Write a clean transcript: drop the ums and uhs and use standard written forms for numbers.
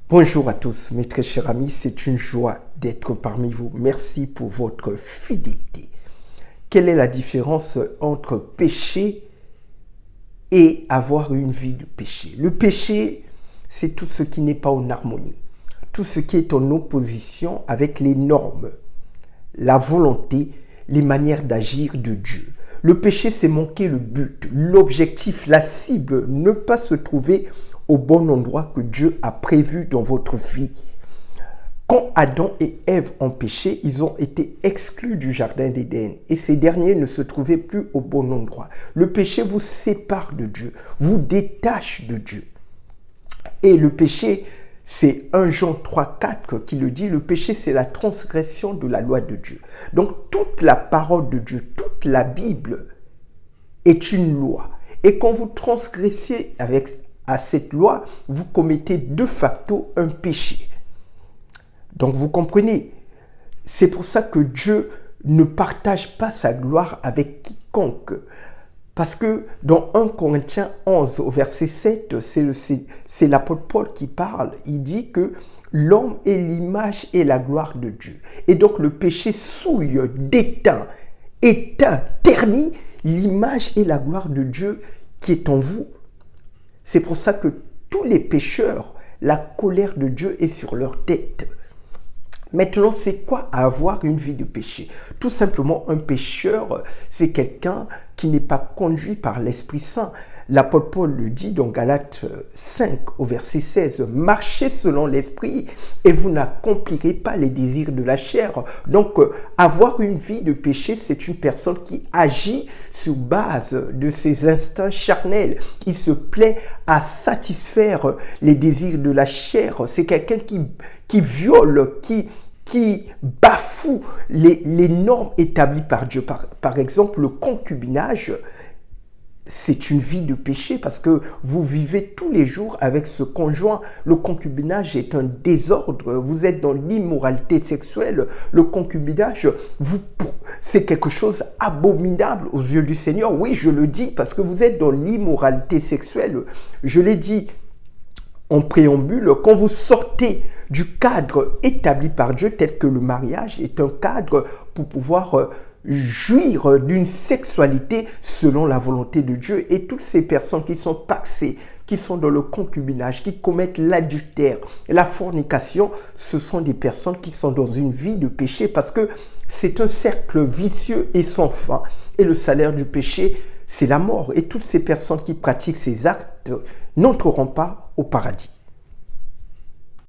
Bonjour à tous, mes très chers amis, c'est une joie d'être parmi vous. Merci pour votre fidélité. Quelle est la différence entre péché et avoir une vie de péché? Le péché, c'est tout ce qui n'est pas en harmonie, tout ce qui est en opposition avec les normes, la volonté, les manières d'agir de Dieu. Le péché, c'est manquer le but, l'objectif, la cible, ne pas se trouver au bon endroit que Dieu a prévu dans votre vie. Quand Adam et Ève ont péché, ils ont été exclus du jardin d'Éden et ces derniers ne se trouvaient plus au bon endroit. Le péché vous sépare de Dieu, vous détache de Dieu. Et le péché, c'est 1 Jean 3, 4 qui le dit, le péché c'est la transgression de la loi de Dieu. Donc toute la parole de Dieu, toute la Bible est une loi. Et quand vous transgressez à cette loi, vous commettez de facto un péché. Donc vous comprenez, c'est pour ça que Dieu ne partage pas sa gloire avec quiconque. Parce que dans 1 Corinthiens 11 au verset 7, c'est l'apôtre Paul qui parle. Il dit que l'homme est l'image et la gloire de Dieu. Et donc le péché souille, déteint, éteint, ternit l'image et la gloire de Dieu qui est en vous. C'est pour ça que tous les pécheurs, la colère de Dieu est sur leur tête. Maintenant, c'est quoi avoir une vie de péché? Tout simplement, un pécheur, c'est quelqu'un qui n'est pas conduit par l'Esprit Saint. L'apôtre Paul le dit dans Galates 5 au verset 16, « Marchez selon l'Esprit et vous n'accomplirez pas les désirs de la chair. » Donc, avoir une vie de péché, c'est une personne qui agit sur base de ses instincts charnels. Il se plaît à satisfaire les désirs de la chair. C'est quelqu'un qui viole, qui bafoue les normes établies par Dieu. Par exemple, le concubinage, c'est une vie de péché parce que vous vivez tous les jours avec ce conjoint. Le concubinage est un désordre. Vous êtes dans l'immoralité sexuelle. Le concubinage, c'est quelque chose d'abominable aux yeux du Seigneur. Oui, je le dis parce que vous êtes dans l'immoralité sexuelle. Je l'ai dit en préambule, quand vous sortez du cadre établi par Dieu, tel que le mariage est un cadre pour pouvoir jouir d'une sexualité selon la volonté de Dieu. Et toutes ces personnes qui sont paxées, qui sont dans le concubinage, qui commettent l'adultère, la fornication, ce sont des personnes qui sont dans une vie de péché parce que c'est un cercle vicieux et sans fin. Et le salaire du péché, c'est la mort. Et toutes ces personnes qui pratiquent ces actes n'entreront pas au paradis.